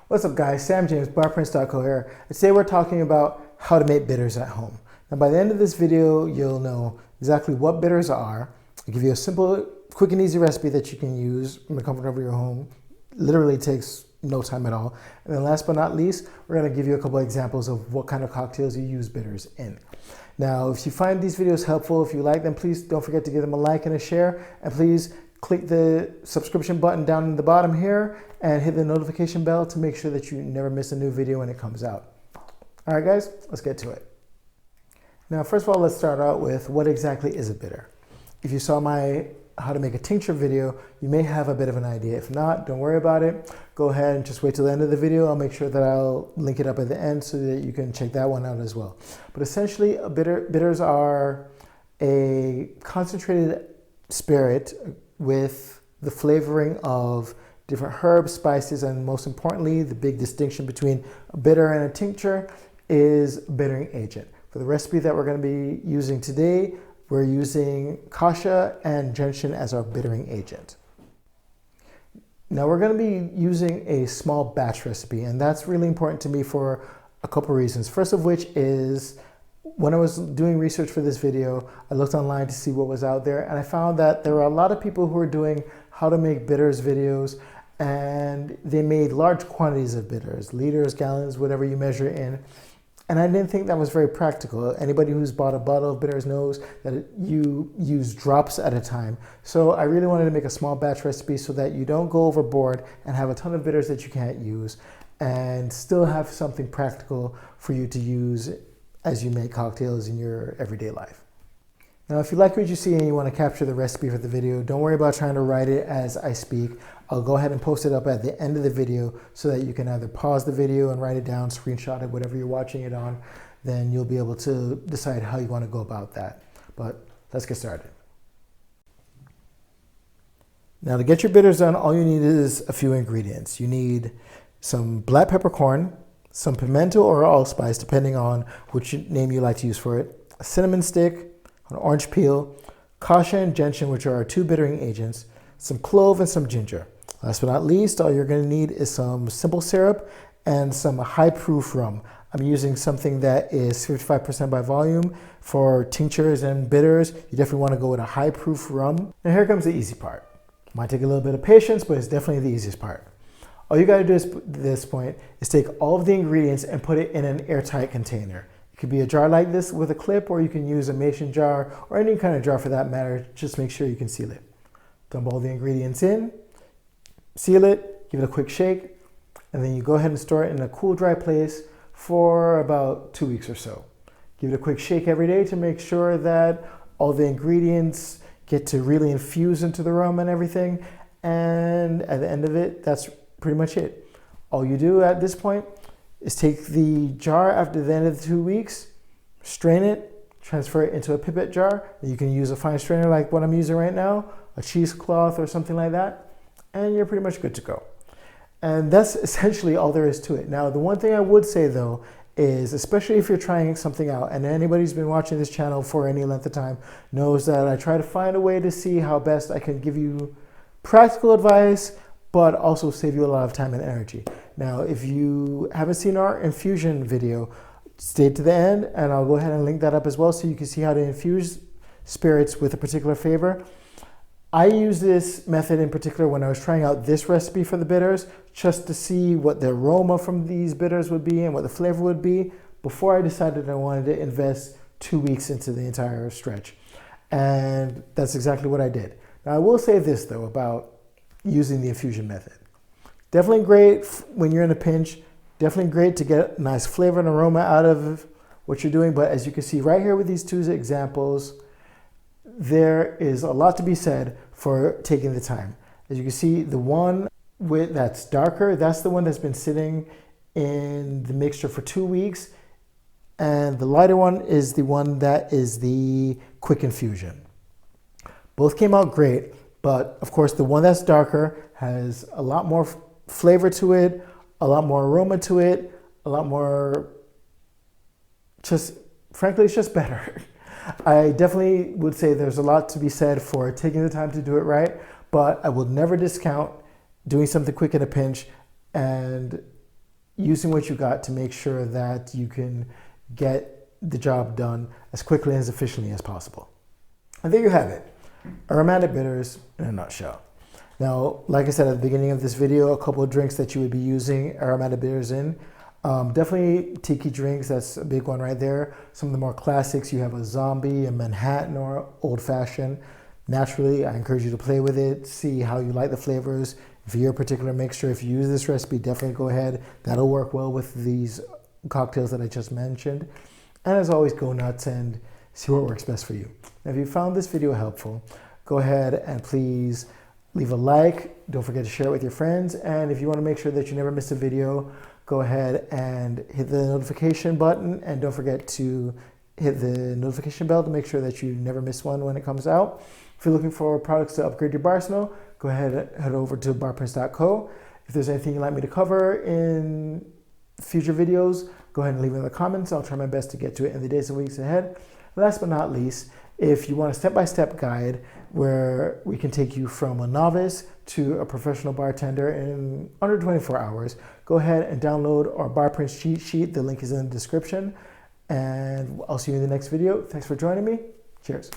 What's up guys, Sam James, Barprints.co here, and today we're talking about how to make bitters at home. Now by the end of this video, you'll know exactly what bitters are. I'll give you a simple, quick and easy recipe that you can use from the comfort of your home. Literally takes no time at all. And then last but not least, we're gonna give you a couple of examples of what kind of cocktails you use bitters in. Now, if you find these videos helpful, if you like them, please don't forget to give them a like and a share, and please click the subscription button down in the bottom here and hit the notification bell to make sure that you never miss a new video when it comes out. All right, guys, let's get to it. Now, first of all, let's start out with what exactly is a bitter. If you saw my how to make a tincture video, you may have a bit of an idea. If not, don't worry about it. Go ahead and just wait till the end of the video. I'll make sure that I'll link it up at the end so that you can check that one out as well. But essentially, bitters are a concentrated spirit with the flavoring of different herbs, spices, and most importantly, the big distinction between a bitter and a tincture is bittering agent. For the recipe that we're going to be using today, we're using kasha and gentian as our bittering agent. Now we're going to be using a small batch recipe, and that's really important to me for a couple reasons. First of which is when I was doing research for this video, I looked online to see what was out there, and I found that there were a lot of people who were doing how to make bitters videos, and they made large quantities of bitters, liters, gallons, whatever you measure in. And I didn't think that was very practical. Anybody who's bought a bottle of bitters knows that you use drops at a time. So I really wanted to make a small batch recipe so that you don't go overboard and have a ton of bitters that you can't use and still have something practical for you to use as you make cocktails in your everyday life. Now, if you like what you see and you want to capture the recipe for the video, don't worry about trying to write it as I speak. I'll go ahead and post it up at the end of the video so that you can either pause the video and write it down, screenshot it, whatever you're watching it on. Then you'll be able to decide how you want to go about that. But let's get started. Now, to get your bitters done, all you need is a few ingredients. You need some black peppercorn, some pimento or allspice, depending on which name you like to use for it, a cinnamon stick, an orange peel, kasha and gentian, which are our two bittering agents, some clove and some ginger. Last but not least, all you're going to need is some simple syrup and some high proof rum. I'm using something that is 55% by volume. For tinctures and bitters, you definitely want to go with a high proof rum. And here comes the easy part. Might take a little bit of patience, but it's definitely the easiest part. All you got to do at this point is take all of the ingredients and put it in an airtight container. It could be a jar like this with a clip, or you can use a mason jar or any kind of jar for that matter. Just make sure you can seal it. Dump all the ingredients in, seal it, give it a quick shake, and then you go ahead and store it in a cool, dry place for about 2 weeks or so. Give it a quick shake every day to make sure that all the ingredients get to really infuse into the rum and everything. And at the end of it, that's pretty much it. All you do at this point is take the jar after the end of the 2 weeks, strain it, transfer it into a pipette jar. You can use a fine strainer like what I'm using right now, a cheesecloth or something like that, and you're pretty much good to go. And that's essentially all there is to it. Now, the one thing I would say though is, especially if you're trying something out, and anybody who's been watching this channel for any length of time knows that I try to find a way to see how best I can give you practical advice, but also save you a lot of time and energy. Now, if you haven't seen our infusion video, stay to the end and I'll go ahead and link that up as well so you can see how to infuse spirits with a particular flavor. I use this method in particular when I was trying out this recipe for the bitters, just to see what the aroma from these bitters would be and what the flavor would be before I decided I wanted to invest 2 weeks into the entire stretch. And that's exactly what I did. Now, I will say this though about using the infusion method. Definitely great when you're in a pinch, definitely great to get nice flavor and aroma out of what you're doing. But as you can see right here with these two examples, there is a lot to be said for taking the time. As you can see, the one that's darker, that's the one that's been sitting in the mixture for 2 weeks. And the lighter one is the one that is the quick infusion. Both came out great, but of course the one that's darker has a lot more flavor to it, a lot more aroma to it, a lot more, frankly, it's just better. I definitely would say there's a lot to be said for taking the time to do it right, but I will never discount doing something quick in a pinch and using what you got to make sure that you can get the job done as quickly and as efficiently as possible. And there you have it, aromatic bitters in a nutshell. Now, like I said at the beginning of this video, a couple of drinks that you would be using aromatic bitters in. Definitely tiki drinks, that's a big one right there. Some of the more classics, you have a zombie, a Manhattan, or old fashioned. Naturally, I encourage you to play with it, see how you like the flavors. For your particular mixture, if you use this recipe, definitely go ahead. That'll work well with these cocktails that I just mentioned. And as always, go nuts and see what works best for you. Now, if you found this video helpful, go ahead and please leave a like. Don't forget to share it with your friends. And if you want to make sure that you never miss a video, go ahead and hit the notification button. And don't forget to hit the notification bell to make sure that you never miss one when it comes out. If you're looking for products to upgrade your arsenal, go ahead and head over to barprints.co. If there's anything you'd like me to cover in future videos, go ahead and leave it in the comments. I'll try my best to get to it in the days and weeks ahead. Last but not least, if you want a step-by-step guide where we can take you from a novice to a professional bartender in under 24 hours, go ahead and download our Barprints cheat sheet. The link is in the description. And I'll see you in the next video. Thanks for joining me. Cheers.